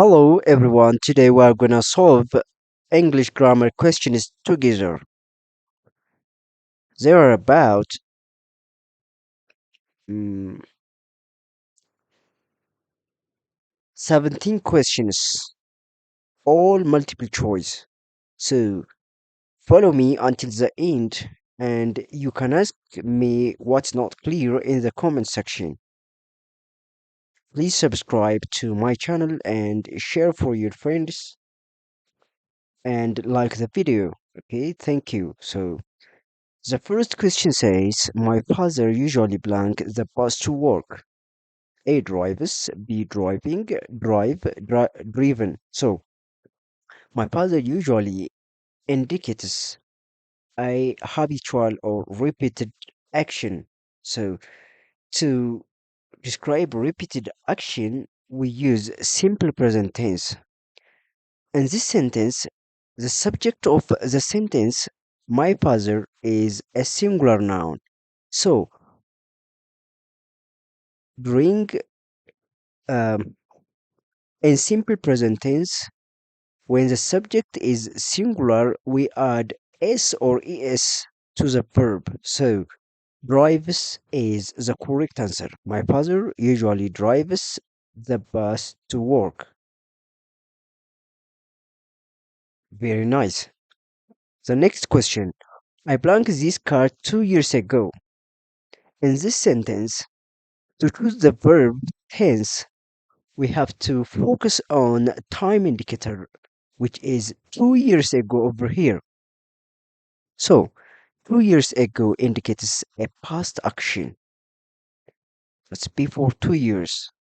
Hello everyone, today we are gonna solve English grammar questions together. There are about mm, 17 questions, all multiple choice. So follow me until the end and you can ask me what's not clear in the comment section. Please subscribe to my channel and share for your friends and like the video. Okay, thank you. So the first question says, my father usually blank the bus to work. A drives, B driving, driven. So my father usually indicates a habitual or repeated action. So to describe repeated action, we use simple present tense. In this sentence, the subject of the sentence, my father, is a singular noun. So bring um, in simple present tense, when the subject is singular, we add s or es to the verb. So drives is the correct answer. My father usually drives the bus to work. Very nice. The next question. I blanked this card 2 years ago. In this sentence, to choose the verb tense, we have to focus on time indicator, which is 2 years ago over here. So 2 years ago indicates a past action. That's before 2 years.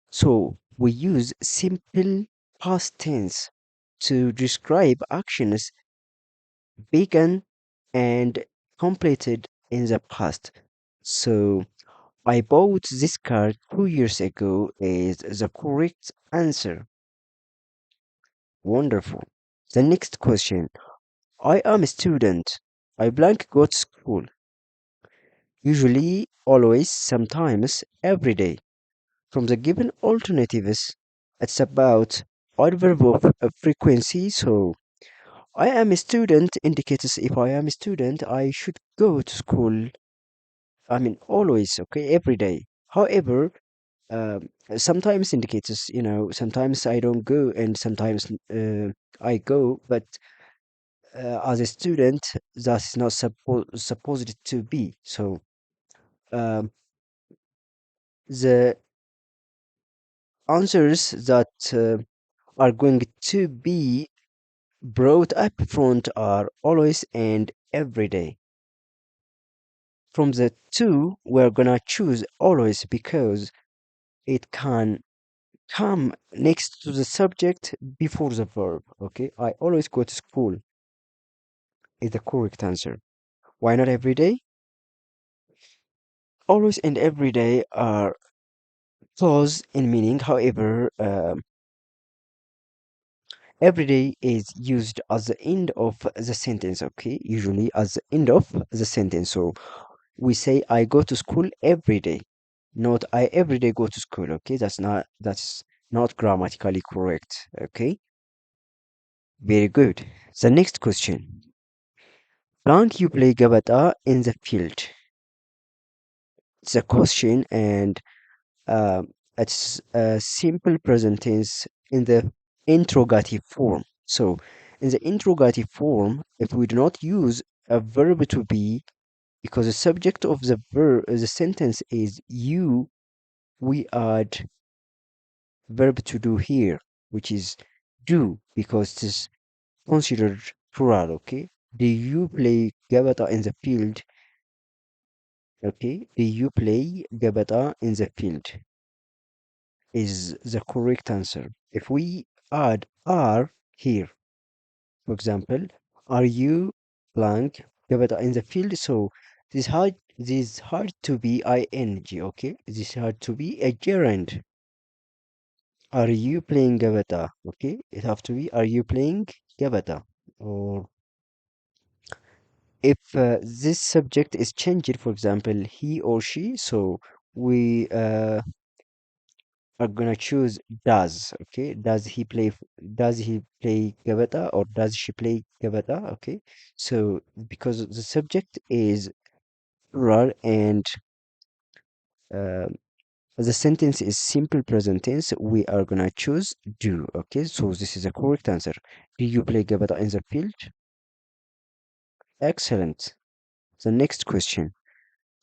So we use simple past tense to describe actions begun and completed in the past. So I bought this car 2 years ago is the correct answer. Wonderful. The next question. I am a student. I blank go to school. Usually, always, sometimes, every day. From the given alternatives, it's about adverb of frequency. So, I am a student indicates if I am a student, I should go to school. I mean, always, okay, every day. However, sometimes indicates, sometimes I don't go and sometimes I go, but as a student, that's not supposed to be. So, um, the answers that are going to be brought up front are always and every day. From the two, we're gonna choose always because it can come next to the subject before the verb. Okay, I always go to school is the correct answer. Why not every day? Always and every day are close in meaning. However, every day is used as the end of the sentence. Okay, usually as the end of the sentence. So we say I go to school every day, not I every day go to school. Okay, that's not grammatically correct. Okay, very good. The next question. Can't you play Gabata in the field? It's a question and it's a simple present tense in the interrogative form. So in the interrogative form, if we do not use a verb to be, because the subject of the sentence is you, we add verb to do here, which is do, because it is considered plural. Okay, do you play Gabata in the field? Okay, do you play Gabata in the field is the correct answer. If we add are here, for example, are you blank Gabata in the field? So this hard to be ing. Okay, this hard to be a gerund. Are you playing Gabata? Okay, it have to be are you playing Gabata? Or if this subject is changed, for example, he or she, so we are gonna choose does. Okay, does he play gabata or does she play gabata? Okay, so because the subject is plural and uh, the sentence is simple present tense, we are gonna choose do. Okay, so this is a correct answer. Do you play gabata in the field? Excellent. The next question.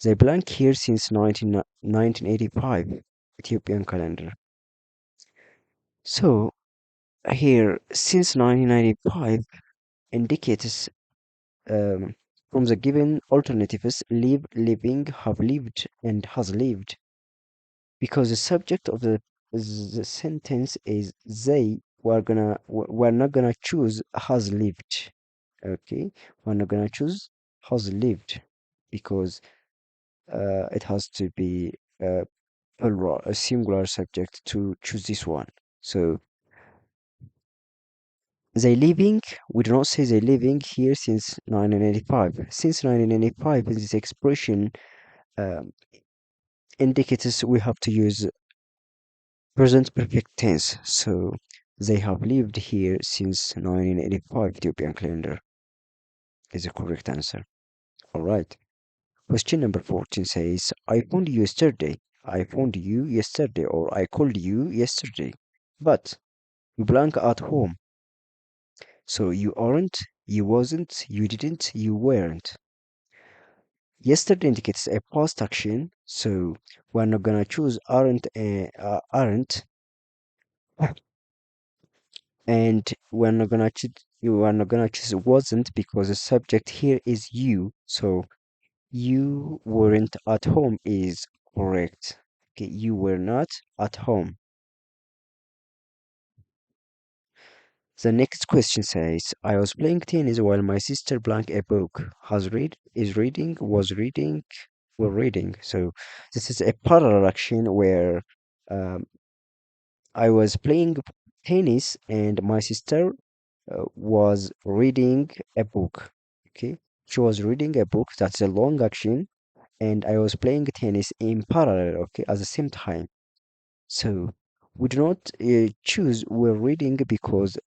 They blank here since 1985 Ethiopian calendar. So here, since 1995 indicates um, from the given alternatives live, living, have lived, and has lived. Because the subject of the sentence is they, we're not gonna choose has lived. Okay, we're not gonna choose has lived because it has to be plural, a singular subject to choose this one. So they living, we do not say they living here since 1985. Since 1985, this expression um, indicates we have to use present perfect tense. So they have lived here since 1985 Ethiopian calendar is the correct answer. All right. Question number 14 says, I phoned you yesterday. I phoned you yesterday, or I called you yesterday. But you blank at home. So you aren't, you wasn't, you didn't, you weren't. Yesterday indicates a past action, so we're not gonna choose aren't, and you are not gonna choose wasn't because the subject here is you. So you weren't at home is correct. Okay, you were not at home. The next question says, I was playing tennis while my sister blank a book. Has read, is reading, was reading, were reading. So this is a parallel action where um, I was playing tennis and my sister was reading a book. Okay, she was reading a book. That's a long action, and I was playing tennis in parallel. Okay, at the same time. So we do not choose we're reading because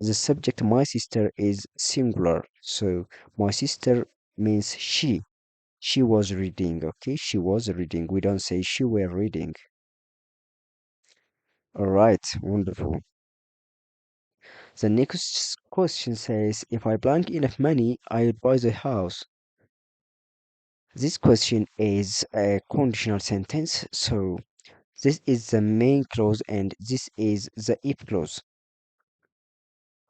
the subject my sister is singular. So my sister means she. She was reading. Okay, she was reading. We don't say she were reading. All right, wonderful. The next question says, if I blank enough money, I would buy the house. This question is a conditional sentence, so this is the main clause and this is the if clause.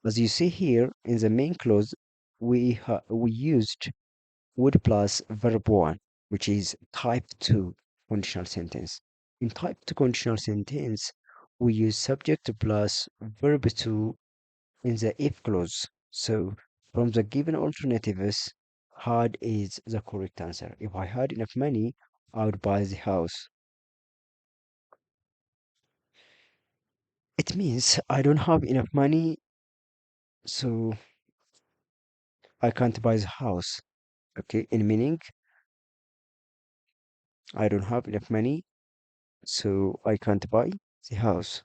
As you see here in the main clause, we used would plus verb 1, which is type 2 conditional sentence. In type 2 conditional sentence, we use subject plus verb 2 in the if clause. So from the given alternatives, had is the correct answer. If I had enough money, I would buy the house. It means I don't have enough money, so I can't buy the house. Okay, in meaning I don't have enough money, so I can't buy the house.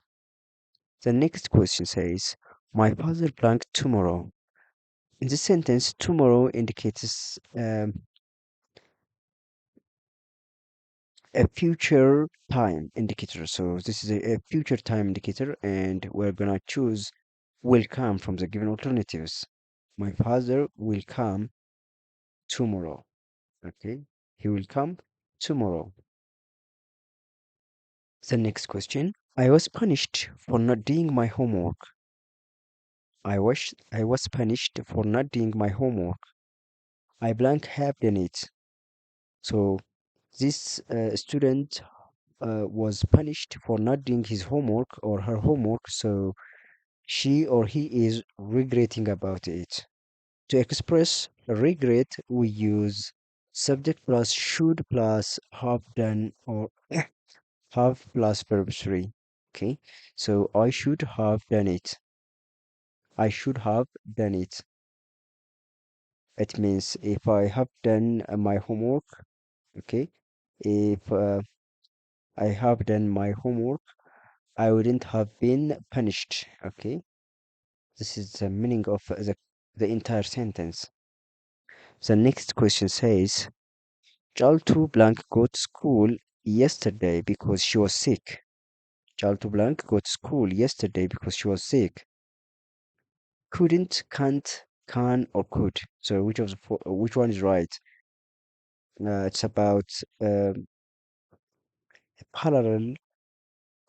The next question says, my father blank tomorrow. In this sentence, tomorrow indicates a future time indicator. So this is a future time indicator, and we're gonna choose will come from the given alternatives. My father will come tomorrow. Okay, he will come tomorrow. The next question. I was punished for not doing my homework. I was punished for not doing my homework. I blank have done it. So this student was punished for not doing his homework or her homework, so she or he is regretting about it. To express regret, we use subject plus should plus have done or have plus verb 3. Okay, so I should have done it. I should have done it. It means if I have done my homework, okay, if I have done my homework, I wouldn't have been punished. Okay, this is the meaning of the entire sentence. The next question says, child to blank go to school yesterday because she was sick. Child to blank go to school yesterday because she was sick. Couldn't, can't, can, or could. So which one is right? It's about a parallel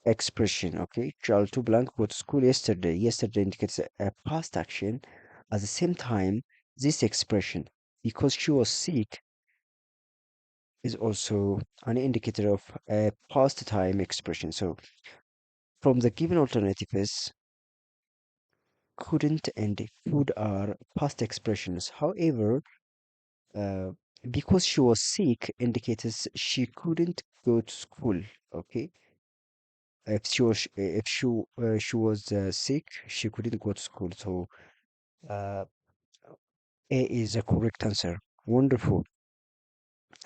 expression. Okay, child to blank go to school yesterday. Yesterday indicates a past action. At the same time, this expression, because she was sick, is also an indicator of a past time expression. So from the given alternatives, couldn't and could are past expressions. However, uh, because she was sick indicates she couldn't go to school. Okay, if she was sick, she couldn't go to school. So uh, A is a correct answer. Wonderful.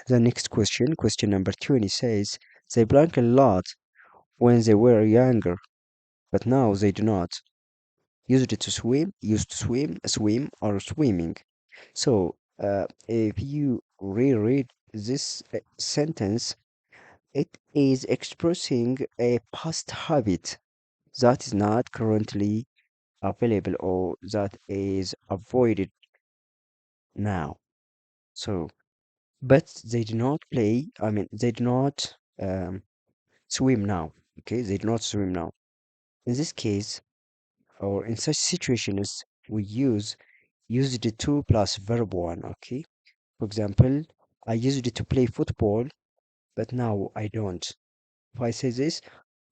The next question, question number 20 says, they drank a lot when they were younger, but now they do not. Used to swim, used to swim, swim, or swimming. So, if you reread this sentence, it is expressing a past habit that is not currently available or that is avoided now. So, but they do not play, I mean, they do not swim now. Okay, they do not swim now. In this case, or in such situations, we use the to plus verb one. Okay, for example, I used it to play football, but now I don't. If I say this,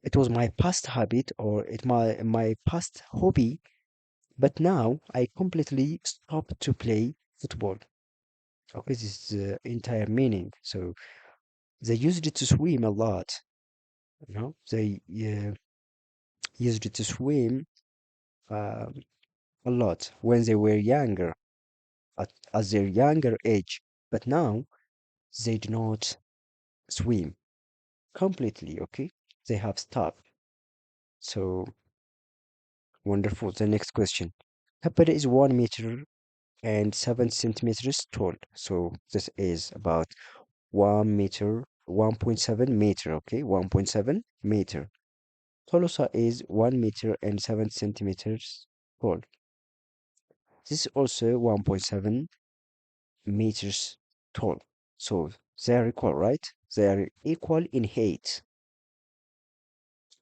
it was my past habit or my past hobby, but now I completely stopped to play football. Okay, this is the entire meaning. So they used it to swim a lot. They used it to swim um, a lot when they were younger, at their younger age. But now they do not swim completely. Okay, they have stopped. So wonderful. The next question. Capita is 1 meter and 7 centimeters tall. So this is about 1 meter, 1.7 meter. Okay, 1.7 meter. Tolosa is 1 meter and 7 centimeters tall. This is also 1.7 meters tall. So they are equal, right? They are equal in height.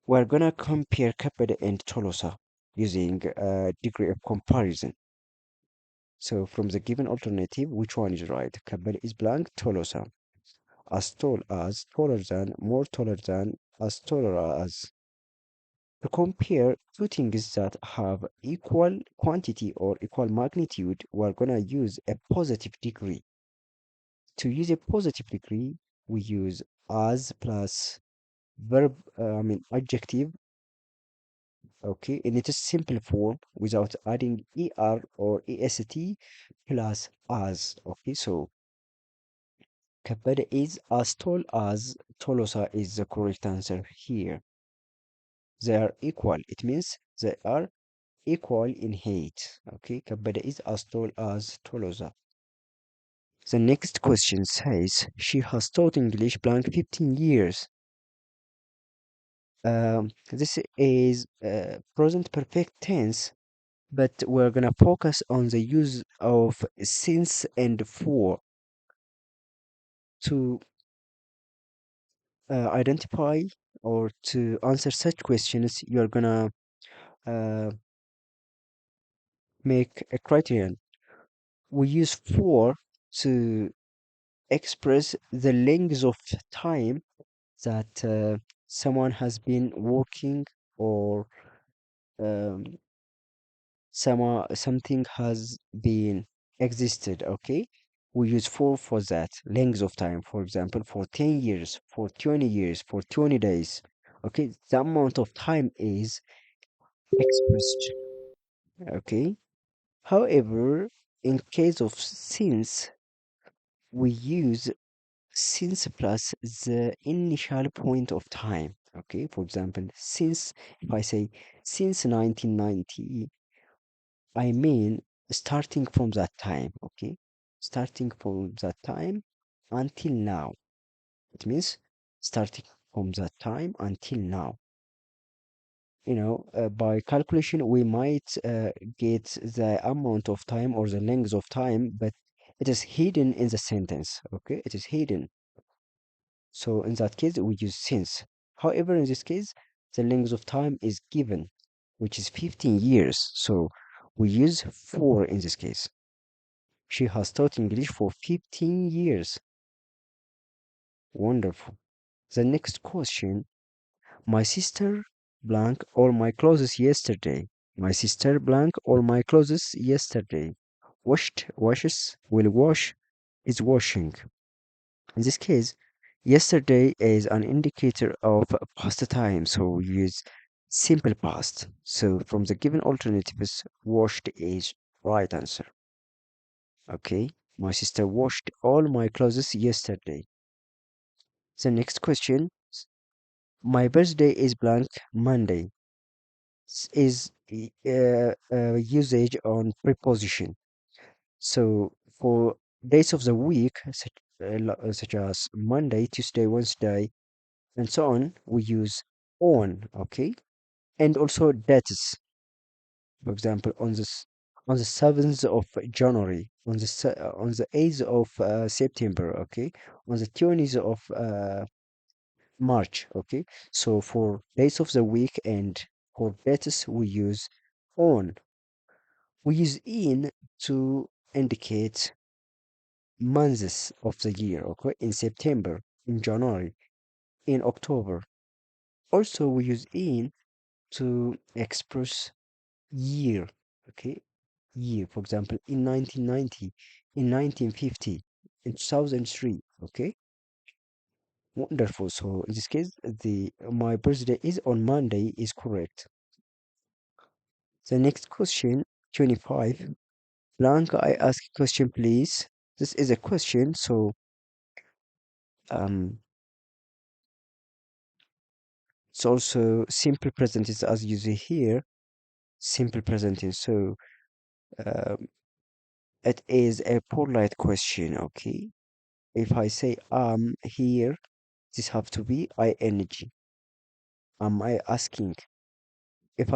We're gonna compare Capita and Tolosa using a degree of comparison. So from the given alternative, which one is right? Capita is blank, Tolosa. As tall as, taller than, more taller than, as taller as. To compare two things that have equal quantity or equal magnitude, we're gonna use a positive degree. To use a positive degree, we use as plus verb, adjective, okay, in its simple form without adding er or est plus as, okay. So Kapeda is as tall as, Tolosa is the correct answer here. They are equal. It means they are equal in height. Okay, Kapeda is as tall as Tolosa. The next question says she has taught English blank 15 years. This is present perfect tense, but we're gonna focus on the use of since and for to identify or to answer such questions. You're gonna uh, make a criterion. We use for to express the length of time that someone has been working or um, something has been existed. Okay, we use for that length of time, for example, for 10 years, for 20 years, for 20 days. Okay, the amount of time is expressed. Okay, however, in case of since, we use since plus the initial point of time. Okay, for example, since, if I say since 1990, I mean starting from that time, okay? Starting from that time until now. It means starting from that time until now. By calculation, we might get the amount of time or the length of time, but it is hidden in the sentence, okay? It is hidden. So in that case, we use since. However, in this case, the length of time is given, which is 15 years. So we use for in this case. She has taught English for 15 years. Wonderful. The next question. My sister blank all my clothes yesterday. My sister blank all my clothes yesterday. Washed, washes, will wash, is washing. In this case, yesterday is an indicator of past time, so we use simple past. So from the given alternatives, washed is right answer. Okay, my sister washed all my clothes yesterday. The next question, my birthday is blank Monday. Is usage on preposition. So for days of the week, such as Monday, Tuesday, Wednesday, and so on, we use on, okay? And also dates. For example, on the 7th of January, on the 8th of September, okay? On the 20th of March, okay? So for days of the week and for dates, we use on. We use in to indicate months of the year, okay? In September, in January, in October. Also, we use in to express year, okay? Year, for example, in 1990, in 1950, in 2003, okay? Wonderful. So in this case, the my birthday is on Monday is correct. The next question, 25. Blank, I ask a question, please. This is a question, so um, it's also simple present is as you see here, simple present is so um, it is a polite question, okay? If I say here, this have to be ing. Am I asking? If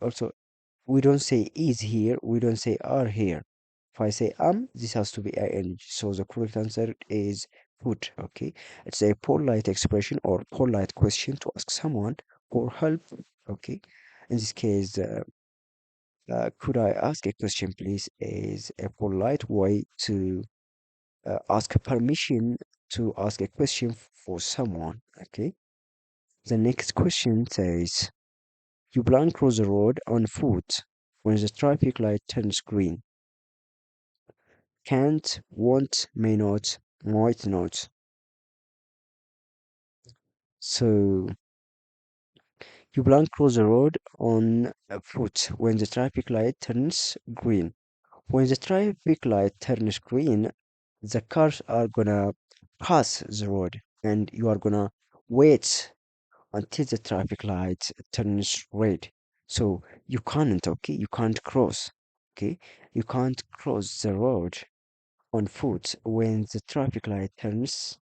also we don't say is here, we don't say are here. If I say this has to be ing. So the correct answer is put, okay? It's a polite expression or polite question to ask someone for help, okay? In this case, could I ask a question, please? Is a polite way to ask permission to ask a question for someone, okay? The next question says, you plan cross the road on foot when the traffic light turns green. Can't, won't, may not, might not. So you plan cross the road on foot when the traffic light turns green. When the traffic light turns green, the cars are gonna pass the road and you are gonna wait until the traffic light turns red. So you can't, okay? You can't cross, okay? You can't cross the road on foot when the traffic light turns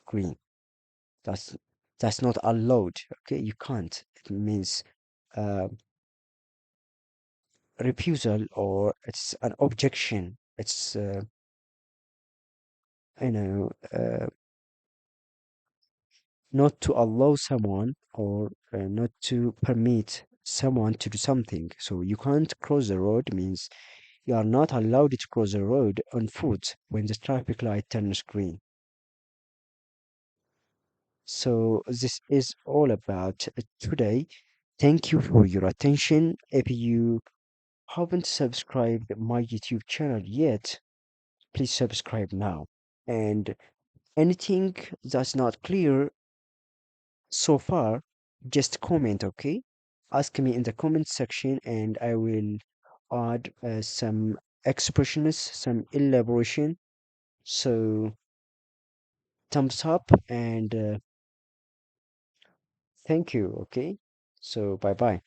green. That's that's not allowed, okay? You can't. It means uh, refusal or it's an objection. It's you know not to allow someone or not to permit someone to do something. So you can't cross the road means you are not allowed to cross the road on foot when the traffic light turns green. So this is all about today. Thank you for your attention. If you haven't subscribed my YouTube channel yet, please subscribe now. And anything that's not clear so far, just comment, okay? Ask me in the comment section and I will add some expressions, some elaboration. So thumbs up and Thank you. Okay. So bye bye.